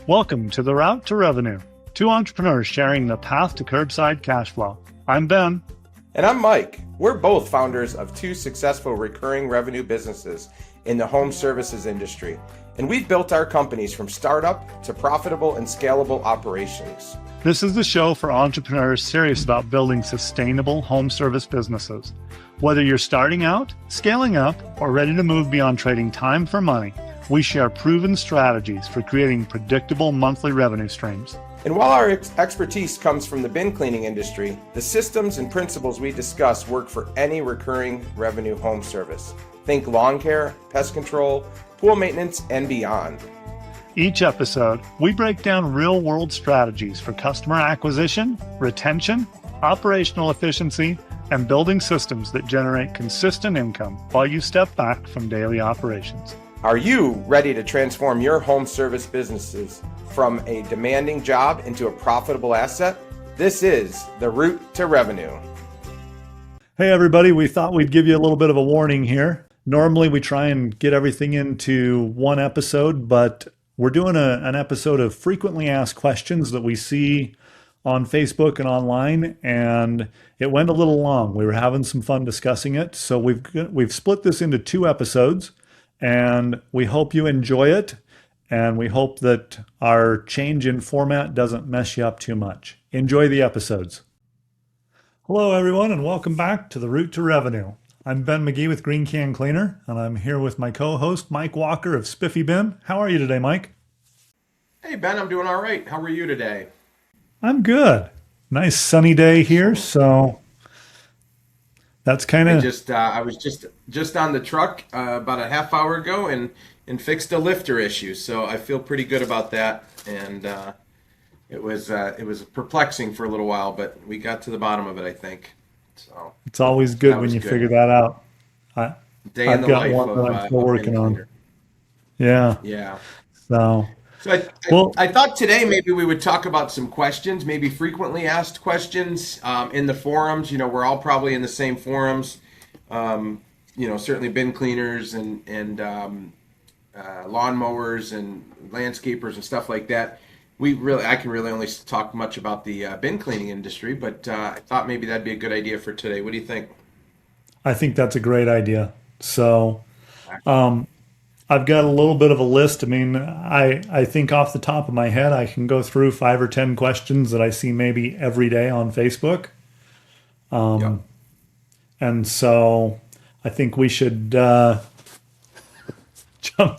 Welcome to The Route to Revenue, two entrepreneurs sharing the path to curbside cash flow. I'm Ben. And I'm Mike. We're both founders of two successful recurring revenue businesses in the home services industry, and we've built our companies from startup to profitable and scalable operations. This is the show for entrepreneurs serious about building sustainable home service businesses. Whether you're starting out, scaling up, or ready to move beyond trading time for money, we share proven strategies for creating predictable monthly revenue streams. And while our expertise comes from the bin cleaning industry, the systems and principles we discuss work for any recurring revenue home service. Think lawn care, pest control, pool maintenance, and beyond. Each episode, we break down real-world strategies for customer acquisition, retention, operational efficiency, and building systems that generate consistent income while you step back from daily operations. Are you ready to transform your home service businesses from a demanding job into a profitable asset? This is The Route to Revenue. Hey everybody, we thought we'd give you a little bit of a warning here. Normally we try and get everything into one episode, but we're doing an episode of frequently asked questions that we see on Facebook and online, and it went a little long. We were having some fun discussing it, so we've split this into two episodes. And we hope you enjoy it, and we hope that our change in format doesn't mess you up too much. Enjoy the episodes. Hello, everyone, and welcome back to The Route to Revenue. I'm Ben Magee with Green Can Cleaner, and I'm here with my co-host, Mike Walker of Spiffybin. How are you today, Mike? Hey, Ben, I'm doing all right. How are you today? I'm good. Nice sunny day here, so that's kind of... I was just on the truck about a half hour ago and fixed a lifter issue, so I feel pretty good about that. And it was perplexing for a little while, but we got to the bottom of it, I think. So it's always good when you figure that out. I've got one that I'm still working on. Yeah. Yeah. So I thought today maybe we would talk about some questions, maybe frequently asked questions in the forums. You know, we're all probably in the same forums. Certainly bin cleaners and lawnmowers and landscapers and stuff like that. I can really only talk much about the bin cleaning industry, but I thought maybe that'd be a good idea for today. What do you think? I think that's a great idea. So, I've got a little bit of a list. I mean, I think off the top of my head, I can go through 5 or 10 questions that I see maybe every day on Facebook. Yep. And so I think we should jump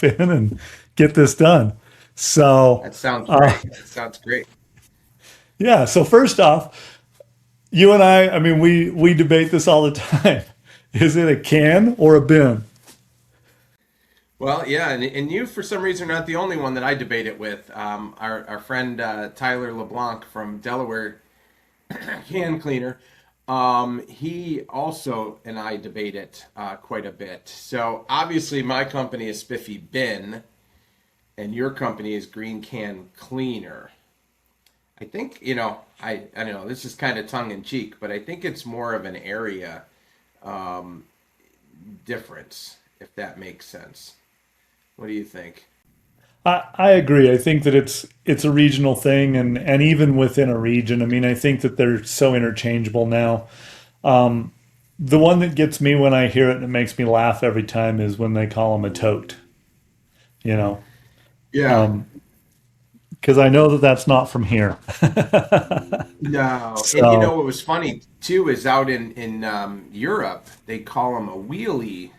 in and get this done. So that sounds great. That sounds great. Yeah. So first off, you and I mean, we debate this all the time. Is it a can or a bin? Well, yeah, and you, for some reason, are not the only one that I debate it with. Our friend Tyler LeBlanc from Delaware Can Cleaner, he also and I debate it quite a bit. So obviously my company is Spiffybin, and your company is Green Can Cleaner. I think, I don't know, this is kind of tongue-in-cheek, but I think it's more of an area difference, if that makes sense. What do you think? I agree. I think that it's a regional thing, and even within a region, I mean, I think that they're so interchangeable now. The one that gets me when I hear it and it makes me laugh every time is when they call them a tote. Yeah. Because I know that that's not from here. No. So, And what was funny too is out in Europe they call them a wheelie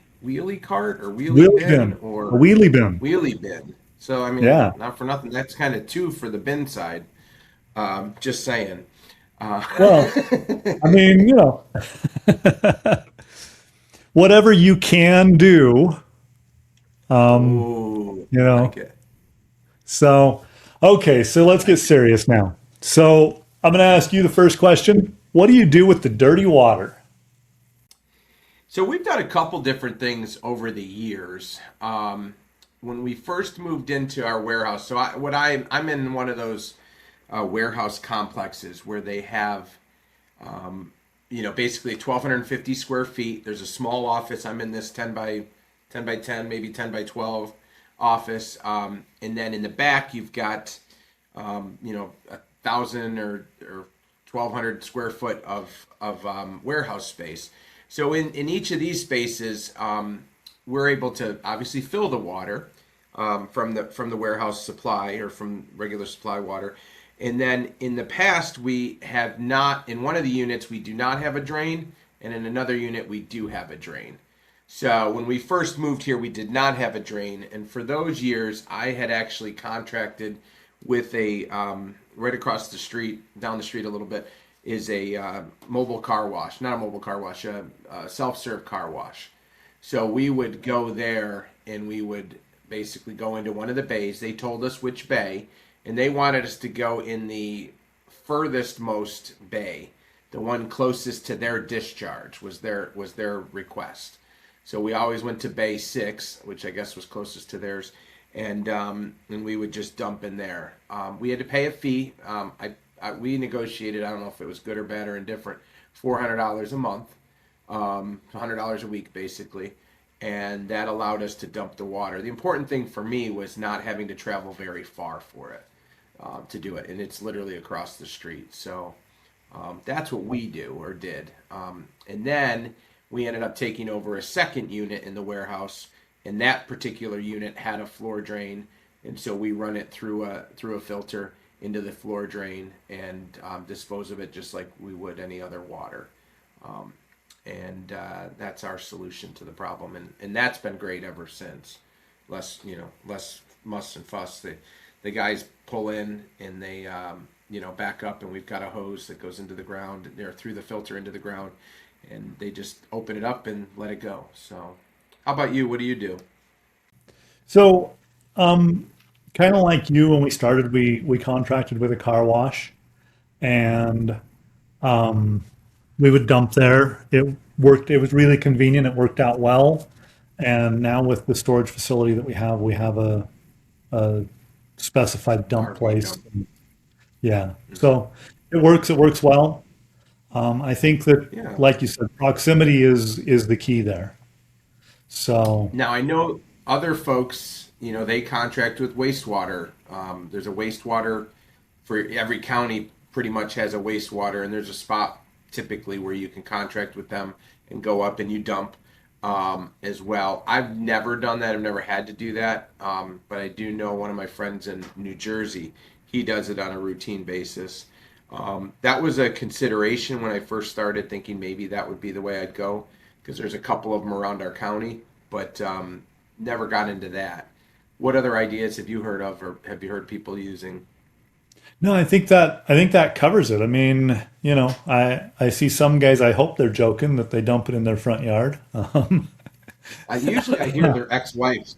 cart or wheelie bin or a wheelie bin. Wheelie bin. So I mean, Yeah. not for nothing. That's kind of two for the bin side. Just saying. Well, I mean, whatever you can do, Ooh, I like it. So, okay, so let's get serious now. So I'm going to ask you the first question. What do you do with the dirty water? So we've done a couple different things over the years. When we first moved into our warehouse, so I'm in one of those warehouse complexes where they have, basically 1,250 square feet. There's a small office. I'm in this 10 by 10, maybe 10 by 12 office. And then in the back, you've got 1,000 or 1,200 square foot of warehouse space. So in each of these spaces, we're able to obviously fill the water from the warehouse supply or from regular supply water. And then in the past, we have not, in one of the units, we do not have a drain, and in another unit, we do have a drain. So when we first moved here, we did not have a drain, and for those years, I had actually contracted with a right across the street, down the street a little bit, is a mobile car wash, not a mobile car wash, a self-serve car wash. So we would go there and we would basically go into one of the bays. They told us which bay, and they wanted us to go in the furthest most bay, the one closest to their discharge was their request. So we always went to Bay 6, which I guess was closest to theirs, and we would just dump in there. We had to pay a fee. We negotiated, I don't know if it was good or bad or indifferent, $400 a month, $100 a week basically, and that allowed us to dump the water. The important thing for me was not having to travel very far for it to do it, and it's literally across the street. So that's what we do or did, and then we ended up taking over a second unit in the warehouse, and that particular unit had a floor drain, and so we run it through a filter into the floor drain and dispose of it just like we would any other water. And that's our solution to the problem, and that's been great ever since. Less muss and fuss. The guys pull in and they back up, and we've got a hose that goes into the ground, through the filter into the ground, and they just open it up and let it go. So, how about you? What do you do? So, kind of like you, when we started, we contracted with a car wash, and um, we would dump there. It worked. It was really convenient. It worked out well. And now with the storage facility that we have a specified dump RV place. dump. Yeah. So it works. It works well. I think that, Yeah. like you said, proximity is the key there. So Now I know other folks, they contract with wastewater. There's a wastewater for every county. Pretty much has a wastewater, and there's a spot typically where you can contract with them and go up and you dump as well. I've never done that. I've never had to do that, but I do know one of my friends in New Jersey. He does it on a routine basis. That was a consideration when I first started thinking maybe that would be the way I'd go, because there's a couple of them around our county, but never got into that. What other ideas have you heard of, or have you heard people using? no, I think that covers it. I mean, I see some guys. I hope they're joking that they dump it in their front yard. I hear their ex-wife's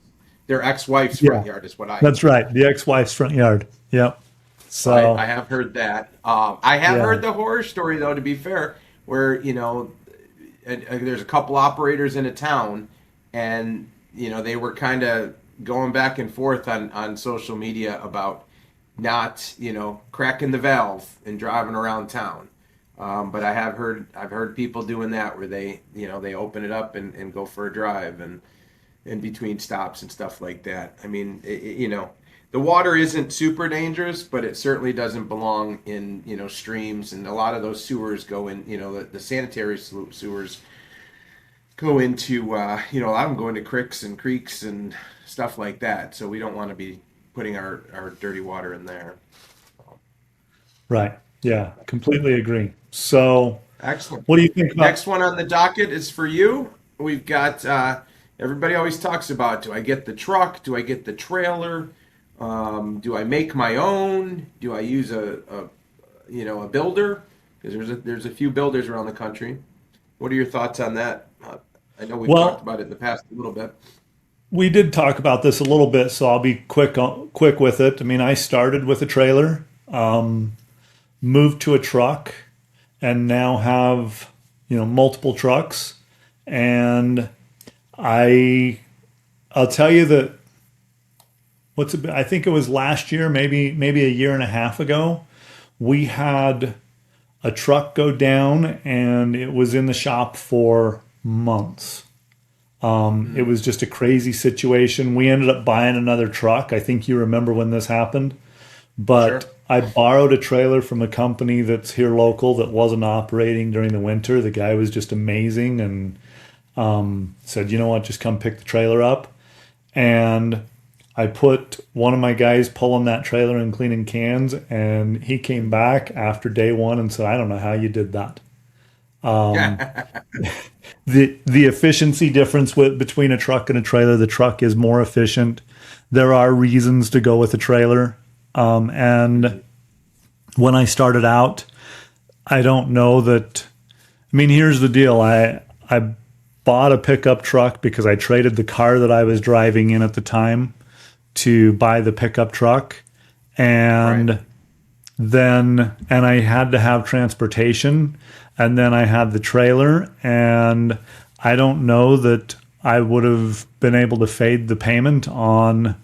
Yeah, front yard is what I that's hear. right. The ex-wife's front yard. Yep. So I So have heard that. I have yeah. heard the horror story though. To be fair, where there's a couple operators in a town, and they were kind of going back and forth on social media about not cracking the valve and driving around town. But I've heard people doing that where they open it up and go for a drive and in between stops and stuff like that. I mean, the water isn't super dangerous, but it certainly doesn't belong in streams, and a lot of those sewers go in. The sanitary sewers go into a lot of them go into cricks and creeks and stuff like that. So we don't want to be putting our dirty water in there. Right. Yeah. Completely agree. So Excellent. what do you think about? Next one on the docket is for you. We've got everybody always talks about, do I get the truck? Do I get the trailer? Do I make my own? Do I use a builder? Because there's a few builders around the country. What are your thoughts on that? I know we've talked Well, about it in the past a little bit. we did talk about this a little bit, so I'll be quick with it. I mean, I started with a trailer, moved to a truck, and now have multiple trucks. And I I'll tell you that I think it was last year, maybe a year and a half ago, we had a truck go down, and it was in the shop for months. It was just a crazy situation. We ended up buying another truck. I think you remember when this happened. Sure. But I borrowed a trailer from a company that's here local that wasn't operating during the winter. The guy was just amazing and said, you know what, just come pick the trailer up. And I put one of my guys pulling that trailer and cleaning cans, and he came back after day one and said, I don't know how you did that. The efficiency difference between a truck and a trailer, the truck is more efficient. There are reasons to go with a trailer. And when I started out, I don't know that. I mean, here's the deal. I bought a pickup truck because I traded the car that I was driving in at the time to buy the pickup truck. Right. And and I had to have transportation, and then I had the trailer, and I don't know that I would have been able to fade the payment on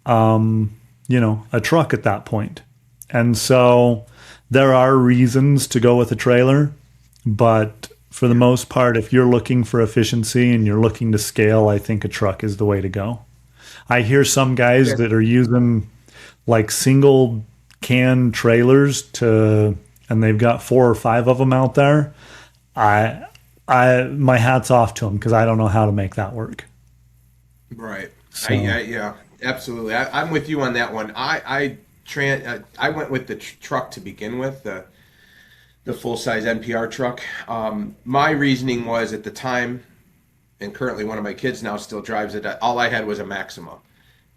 a truck at that point. And so there are reasons to go with a trailer, but for the most part, if you're looking for efficiency and you're looking to scale, I think a truck is the way to go. I hear some guys Yeah. that are using like single can trailers and they've got four or five of them out there. I, my hat's off to them because I don't know how to make that work. Right. So, Yeah, absolutely. I'm with you on that one. I went with the truck to begin with, the full size NPR truck. My reasoning was at the time, and currently one of my kids now still drives it. All I had was a Maxima,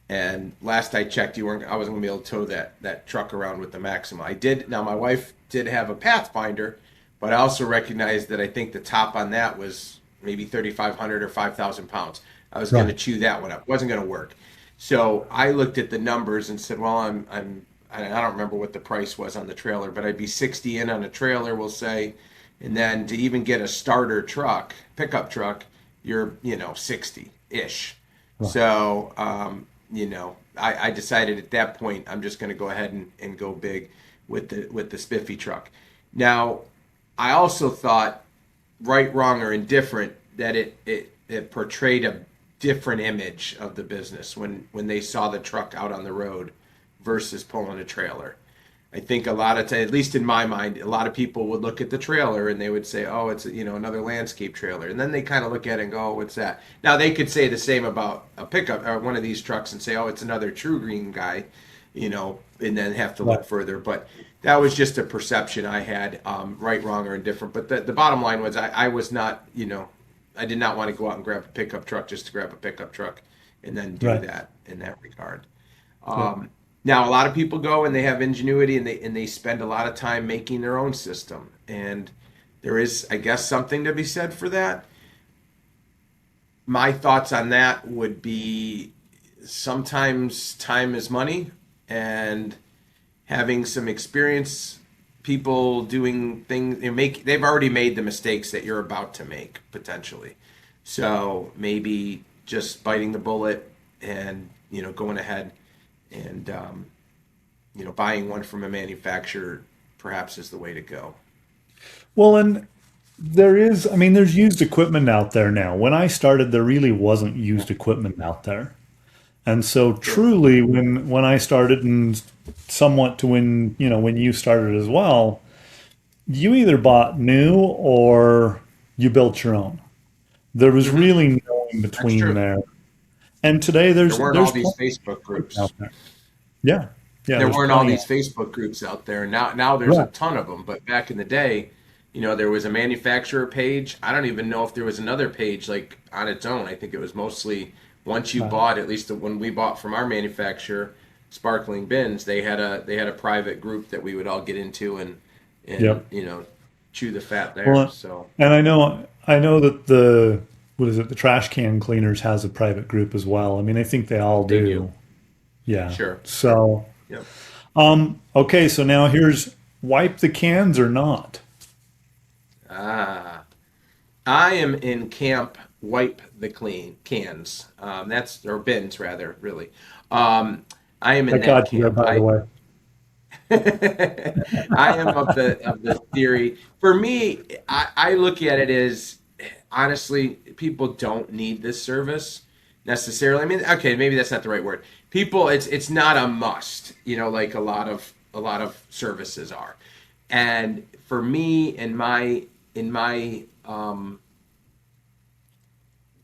and last I checked, I wasn't gonna be able to tow that truck around with the Maxima. I did. Now my wife did have a Pathfinder, but I also recognized that I think the top on that was maybe 3,500 or 5,000 pounds. I was gonna right, chew that one up. Wasn't gonna work. So I looked at the numbers and said, well, I don't remember what the price was on the trailer, but I'd be 60 in on a trailer, we'll say, and then to even get a starter truck, pickup truck, you're 60 ish. right. So I decided at that point I'm just going to go ahead and go big with the Spiffy truck. Now I also thought, right, wrong, or indifferent, that it portrayed a different image of the business when they saw the truck out on the road versus pulling a trailer. I think a lot of times, at least in my mind, a lot of people would look at the trailer and they would say, "Oh, it's another landscape trailer," and then they kind of look at it and go, "Oh, what's that?" Now they could say the same about a pickup or one of these trucks and say, "Oh, it's another True Green guy," and then have to Right. look further. But that was just a perception I had, right, wrong, or indifferent. But the bottom line was I was not, I did not want to go out and grab a pickup truck just to grab a pickup truck and then do Right. that in that regard. Yeah. Now, a lot of people go and they have ingenuity and they spend a lot of time making their own system, and there is, I guess, something to be said for that. My thoughts on that would be sometimes time is money, and having some experience, people doing things, they've already made the mistakes that you're about to make potentially. So maybe just biting the bullet and going ahead and buying one from a manufacturer perhaps is the way to go. Well, and I mean, there's used equipment out there now. When I started, there really wasn't used equipment out there. And so Sure. truly when I started and somewhat to when you started as well, you either bought new or you built your own. There was Hmm. really no in That's between true. there. And today There weren't all there's these plenty Facebook out groups. there. Yeah. Yeah, There there's weren't all plenty out these Facebook groups out there. Now there's a right. ton of them. But back in the day, there was a manufacturer page. I don't even know if there was another page like on its own. I think it was mostly once you Right. bought, at least when we bought from our manufacturer, Sparkling Bins, they had a private group that we would all get into and Yep. chew the fat there. Well, So and I know that the what is it, the trash can cleaners has a private group as well. I mean, I think they all they do. do. Yeah. Sure. So, Yep. okay, so now here's wipe the cans or not. Ah. I am in camp wipe the clean cans. That's or bins rather, really. Um, I am I in that caught you there, camp. by the I way. I am of the theory. For me, I look at it as honestly, people don't need this service necessarily. I mean, okay, maybe that's not the right word. people, it's not a must, like a lot of services are. And for me, in my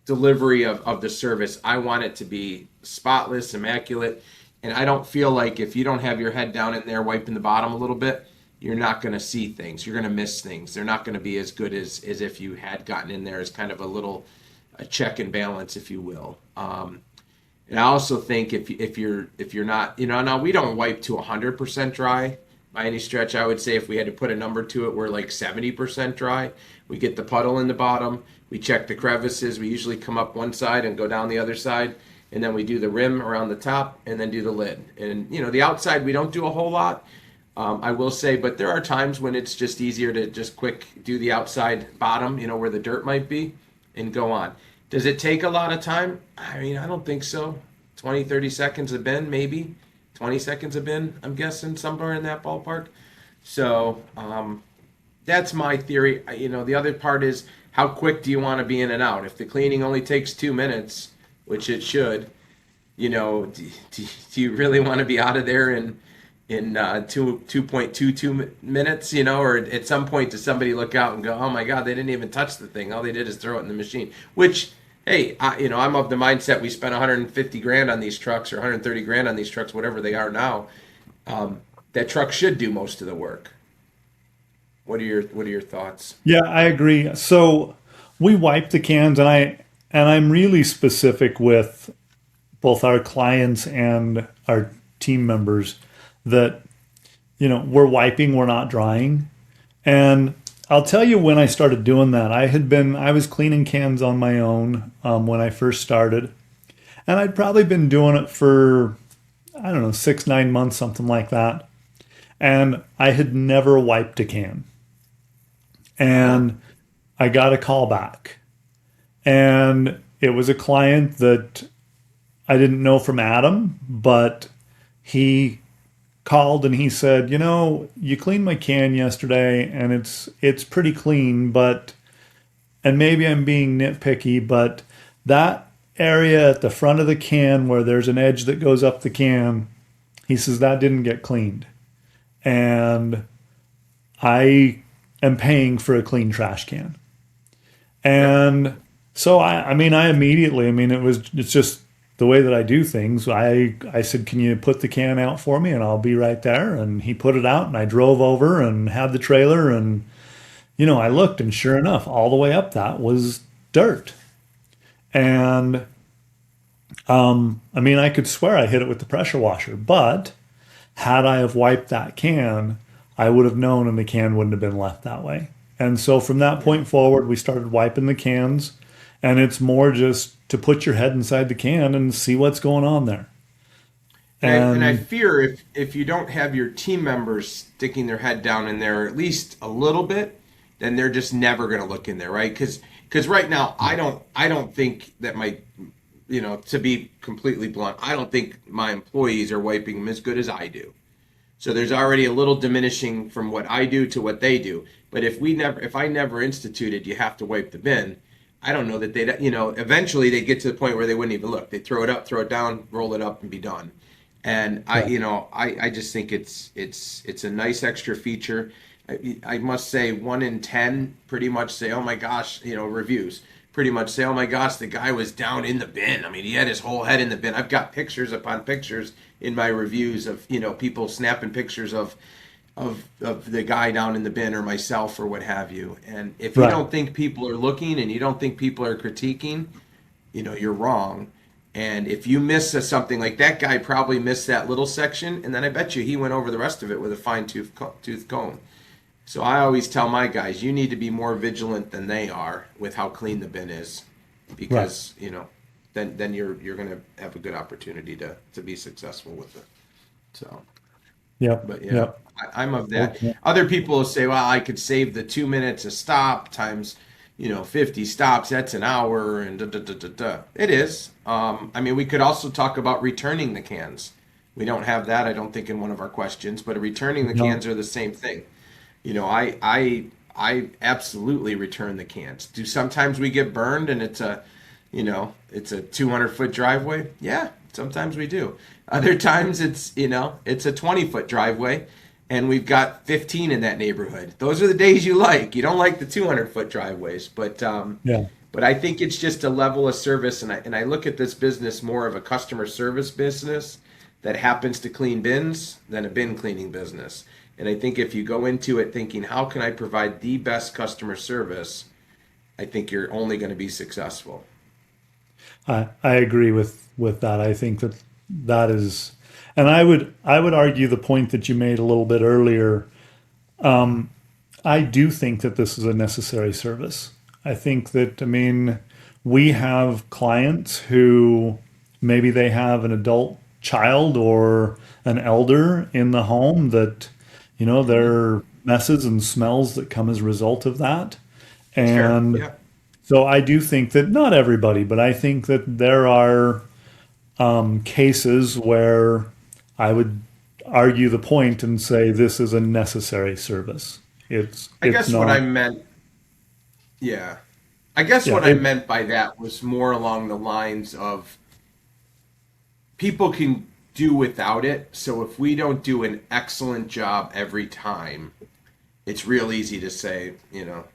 delivery of the service, I want it to be spotless, immaculate. And I don't feel like if you don't have your head down in there wiping the bottom a little bit, you're not going to see things. You're going to miss things. They're not going to be as good as if you had gotten in there as kind of a check and balance, if you will. And I also think if you're not, now we don't wipe to 100% dry by any stretch. I would say if we had to put a number to it, we're like 70% dry. We get the puddle in the bottom. We check the crevices. We usually come up one side and go down the other side, and then we do the rim around the top, and then do the lid. And the outside we don't do a whole lot. I will say, but there are times when it's just easier to just quick do the outside bottom, where the dirt might be, and go on. Does it take a lot of time? I mean, I don't think so. 20, 30 seconds a bin, maybe. 20 seconds a bin, I'm guessing, somewhere in that ballpark. So that's my theory. The other part is, how quick do you want to be in and out? If the cleaning only takes 2 minutes, which it should, do you really want to be out of there in 2.22 minutes, or at some point does somebody look out and go, oh my God, they didn't even touch the thing. All they did is throw it in the machine, which, hey, I'm of the mindset we spent 150 grand on these trucks, or 130 grand on these trucks, whatever they are now. That truck should do most of the work. What are your thoughts? Yeah, I agree. So we wipe the cans, and I'm really specific with both our clients and our team members that we're wiping, we're not drying. And I'll tell you, when I started doing that, I was cleaning cans on my own when I first started, and I'd probably been doing it for, I don't know, 6, 9 months, something like that. And I had never wiped a can. And I got a call back, and it was a client that I didn't know from Adam, but he called and he said, you cleaned my can yesterday, and it's pretty clean, and maybe I'm being nitpicky, but that area at the front of the can where there's an edge that goes up the can, he says that didn't get cleaned. And I am paying for a clean trash can. And so I immediately, it's just the way that I do things. I said, can you put the can out for me, and I'll be right there. And he put it out, and I drove over and had the trailer, and I looked, and sure enough, all the way up that was dirt. And I could swear I hit it with the pressure washer, but had I have wiped that can, I would have known, and the can wouldn't have been left that way. And so from that point forward, we started wiping the cans, and it's more just to put your head inside the can and see what's going on there. And I And fear if you don't have your team members sticking their head down in there at least a little bit, then they're just never going to look in there, right? Because right now I don't think that to be completely blunt, I don't think my employees are wiping them as good as I do. So there's already a little diminishing from what I do to what they do. But if I never instituted, you have to wipe the bin, I don't know that eventually they'd get to the point where they wouldn't even look. They'd throw it up, throw it down, roll it up, and be done. And yeah, I just think it's a nice extra feature. I must say, 1 in 10 pretty much say, oh my gosh, reviews pretty much say, oh my gosh, the guy was down in the bin. I mean, he had his whole head in the bin. I've got pictures upon pictures in my reviews of people snapping pictures of the guy down in the bin, or myself, or what have you. And if you right. don't think people are looking, and you don't think people are critiquing, you're wrong. And if you miss something, like that guy probably missed that little section, and then I bet you he went over the rest of it with a fine tooth comb. So I always tell my guys, you need to be more vigilant than they are with how clean the bin is, Right. because then you're going to have a good opportunity to be successful with it. So, Yep. but yeah, Yep. I'm of that. Okay. Other people will say, well, I could save the 2 minutes a stop times 50 stops. That's an hour, and da da da da da. It is. We could also talk about returning the cans. We don't have that, I don't think, in one of our questions, but returning the No. cans are the same thing. I absolutely return the cans. Do sometimes we get burned and it's a 200-foot driveway? Yeah, Sometimes we do. Other times it's a 20-foot driveway, and we've got 15 in that neighborhood. Those are the days you like. You don't like the 200-foot driveways, but Yeah. but I think it's just a level of service, and I look at this business more of a customer service business that happens to clean bins than a bin cleaning business. And I think if you go into it thinking, how can I provide the best customer service, I think you're only going to be successful. I agree with that. I think that is, and I would argue the point that you made a little bit earlier. I do think that this is a necessary service. I think that, I mean, we have clients who maybe they have an adult child or an elder in the home that, there are messes and smells that come as a result of that. Sure. And Yeah. so I do think that not everybody, but I think that there are cases where I would argue the point and say this is a necessary service. I It's guess what I not. meant, yeah. I guess Yeah. what I meant by that was more along the lines of people can do without it. So if we don't do an excellent job every time, it's real easy to say,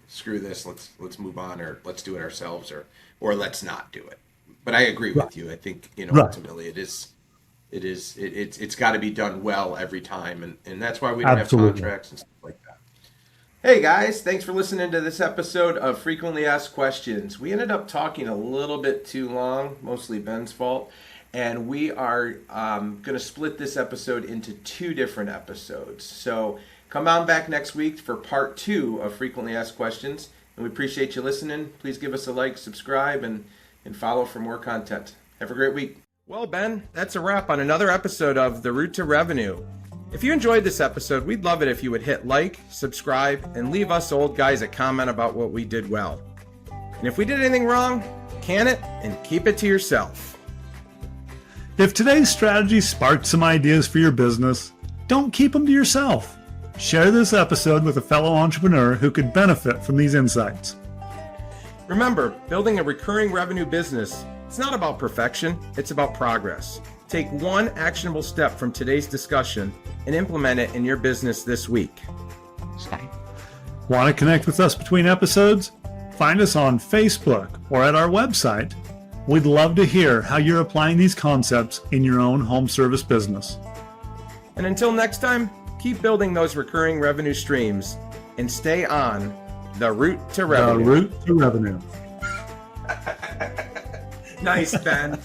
screw this, let's move on, or let's do it ourselves, or let's not do it. But I agree Right. with you. I think, Right. ultimately it's got to be done well every time, and that's why we don't have Absolutely. contracts and stuff like that. Hey guys, thanks for listening to this episode of Frequently Asked Questions. We ended up talking a little bit too long, mostly Ben's fault, and we are going to split this episode into 2 different episodes. So come on back next week for part 2 of Frequently Asked Questions, and we appreciate you listening. Please give us a like, subscribe, and follow for more content. Have a great week. Well, Ben, that's a wrap on another episode of The Route to Revenue. If you enjoyed this episode, we'd love it if you would hit like, subscribe, and leave us old guys a comment about what we did well. And if we did anything wrong, can it and keep it to yourself. If today's strategy sparked some ideas for your business, don't keep them to yourself. Share this episode with a fellow entrepreneur who could benefit from these insights. Remember, building a recurring revenue business, it's not about perfection, it's about progress. Take one actionable step from today's discussion and implement it in your business this week. Want to connect with us between episodes? Find us on Facebook or at our website. We'd love to hear how you're applying these concepts in your own home service business. And until next time, keep building those recurring revenue streams and stay on the route to The revenue. route to revenue. Nice, Ben.